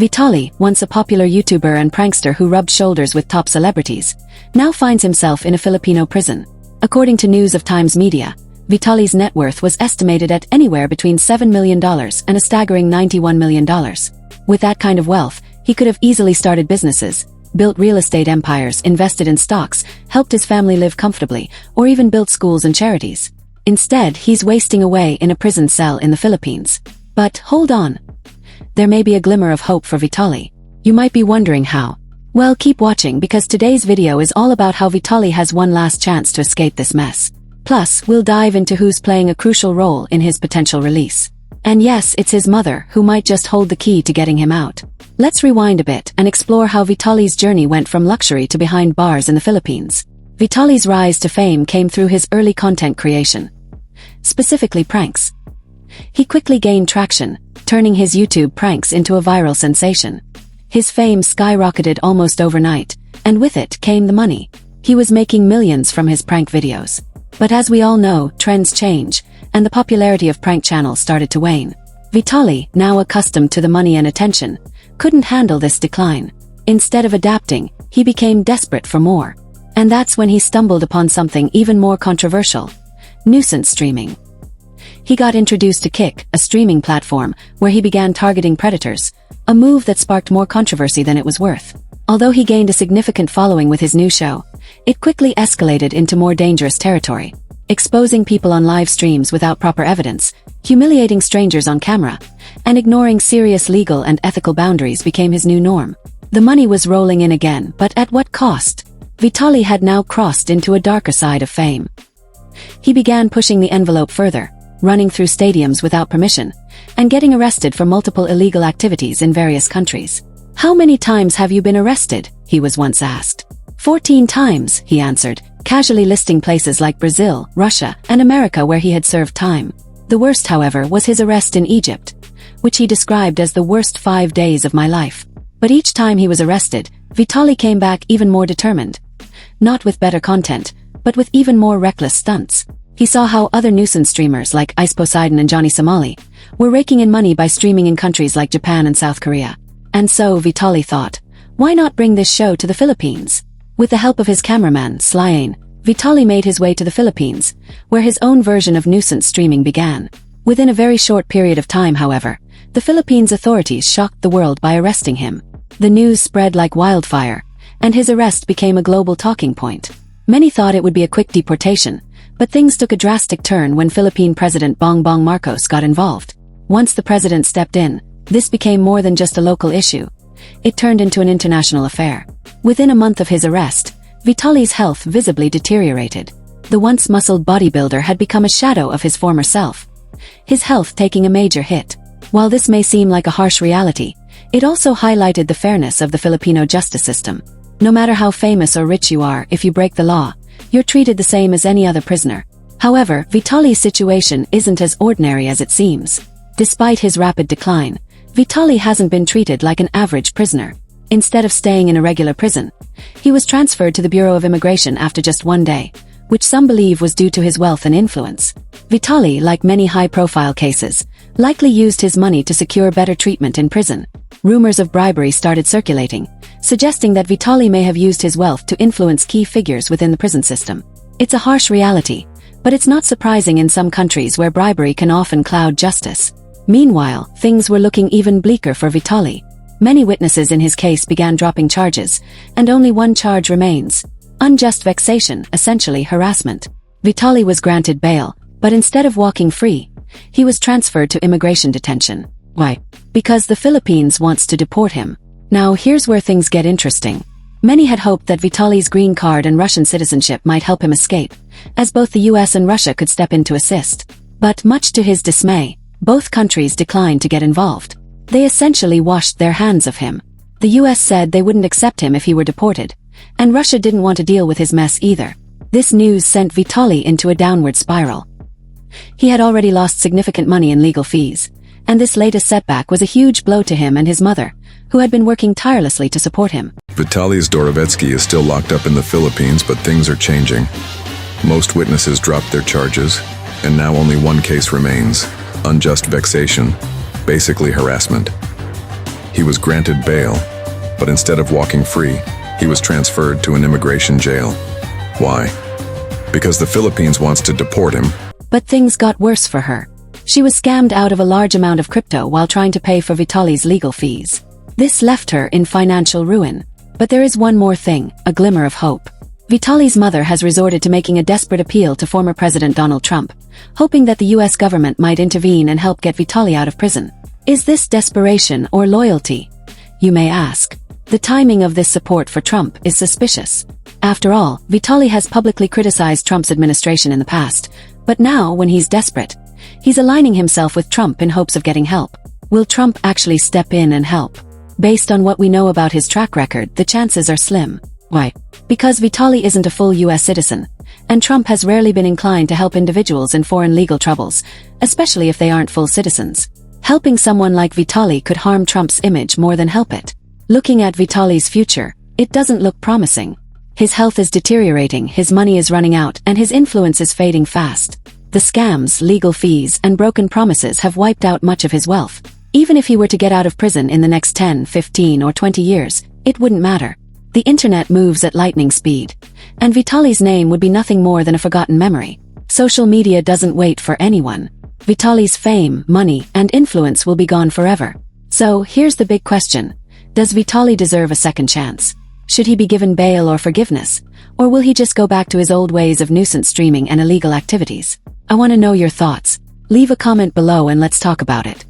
Vitali, once a popular YouTuber and prankster who rubbed shoulders with top celebrities, now finds himself in a Filipino prison. According to News of Times Media, Vitali's net worth was estimated at anywhere between $7 million and a staggering $91 million. With that kind of wealth, he could have easily started businesses, built real estate empires, invested in stocks, helped his family live comfortably, or even built schools and charities. Instead, he's wasting away in a prison cell in the Philippines. But hold on. There may be a glimmer of hope for Vitali. You might be wondering how. Well, keep watching because today's video is all about how Vitali has one last chance to escape this mess. Plus, we'll dive into who's playing a crucial role in his potential release. And yes, it's his mother who might just hold the key to getting him out. Let's rewind a bit and explore how Vitali's journey went from luxury to behind bars in the Philippines. Vitali's rise to fame came through his early content creation, specifically pranks. He quickly gained traction, turning his YouTube pranks into a viral sensation. His fame skyrocketed almost overnight, and with it came the money. He was making millions from his prank videos. But as we all know, trends change, and the popularity of prank channels started to wane. Vitali, now accustomed to the money and attention, couldn't handle this decline. Instead of adapting, he became desperate for more. And that's when he stumbled upon something even more controversial: nuisance streaming. He got introduced to Kick, a streaming platform, where he began targeting predators, a move that sparked more controversy than it was worth. Although he gained a significant following with his new show, it quickly escalated into more dangerous territory. Exposing people on live streams without proper evidence, humiliating strangers on camera, and ignoring serious legal and ethical boundaries became his new norm. The money was rolling in again, but at what cost? Vitali had now crossed into a darker side of fame. He began pushing the envelope further, running through stadiums without permission, and getting arrested for multiple illegal activities in various countries. "How many times have you been arrested?" he was once asked. 14 times, he answered, casually listing places like Brazil, Russia, and America where he had served time. The worst, however, was his arrest in Egypt, which he described as the worst 5 days of my life. But each time he was arrested, Vitali came back even more determined. Not with better content, but with even more reckless stunts. He saw how other nuisance streamers like Ice Poseidon and Johnny Somali were raking in money by streaming in countries like Japan and South Korea. And so Vitali thought, why not bring this show to the Philippines? With the help of his cameraman, Slyan, Vitali made his way to the Philippines, where his own version of nuisance streaming began. Within a very short period of time, however, the Philippines authorities shocked the world by arresting him. The news spread like wildfire, and his arrest became a global talking point. Many thought it would be a quick deportation, but things took a drastic turn when Philippine President Bongbong Marcos got involved. Once the president stepped in, this became more than just a local issue. It turned into an international affair. Within a month of his arrest, Vitali's health visibly deteriorated. The once muscled bodybuilder had become a shadow of his former self, his health taking a major hit. While this may seem like a harsh reality, it also highlighted the fairness of the Filipino justice system. No matter how famous or rich you are, if you break the law, you're treated the same as any other prisoner. However, Vitali's situation isn't as ordinary as it seems. Despite his rapid decline, Vitali hasn't been treated like an average prisoner. Instead of staying in a regular prison, he was transferred to the Bureau of Immigration after just 1 day, which some believe was due to his wealth and influence. Vitali, like many high-profile cases, likely used his money to secure better treatment in prison. Rumors of bribery started circulating, suggesting that Vitali may have used his wealth to influence key figures within the prison system. It's a harsh reality, but it's not surprising in some countries where bribery can often cloud justice. Meanwhile, things were looking even bleaker for Vitali. Many witnesses in his case began dropping charges, and only one charge remains: unjust vexation, essentially harassment. Vitali was granted bail, but instead of walking free, he was transferred to immigration detention. Why? Because the Philippines wants to deport him. Now here's where things get interesting. Many had hoped that Vitali's green card and Russian citizenship might help him escape, as both the US and Russia could step in to assist. But much to his dismay, both countries declined to get involved. They essentially washed their hands of him. The US said they wouldn't accept him if he were deported, and Russia didn't want to deal with his mess either. This news sent Vitali into a downward spiral. He had already lost significant money in legal fees, and this latest setback was a huge blow to him and his mother, who had been working tirelessly to support him. Vitaly Zdorovetski is still locked up in the Philippines, but things are changing. Most witnesses dropped their charges, and now only one case remains: unjust vexation, basically harassment. He was granted bail, but instead of walking free, he was transferred to an immigration jail. Why? Because the Philippines wants to deport him. But things got worse for her. She was scammed out of a large amount of crypto while trying to pay for Vitali's legal fees. This left her in financial ruin. But there is one more thing, a glimmer of hope. Vitali's mother has resorted to making a desperate appeal to former President Donald Trump, hoping that the US government might intervene and help get Vitali out of prison. Is this desperation or loyalty? You may ask. The timing of this support for Trump is suspicious. After all, Vitali has publicly criticized Trump's administration in the past, but now, when he's desperate, he's aligning himself with Trump in hopes of getting help. Will Trump actually step in and help? Based on what we know about his track record, the chances are slim. Why? Because Vitali isn't a full US citizen, and Trump has rarely been inclined to help individuals in foreign legal troubles, especially if they aren't full citizens. Helping someone like Vitali could harm Trump's image more than help it. Looking at Vitali's future, it doesn't look promising. His health is deteriorating, his money is running out, and his influence is fading fast. The scams, legal fees, and broken promises have wiped out much of his wealth. Even if he were to get out of prison in the next 10, 15, or 20 years, it wouldn't matter. The internet moves at lightning speed, and Vitali's name would be nothing more than a forgotten memory. Social media doesn't wait for anyone. Vitali's fame, money, and influence will be gone forever. So, here's the big question. Does Vitali deserve a second chance? Should he be given bail or forgiveness? Or will he just go back to his old ways of nuisance streaming and illegal activities? I want to know your thoughts. Leave a comment below and let's talk about it.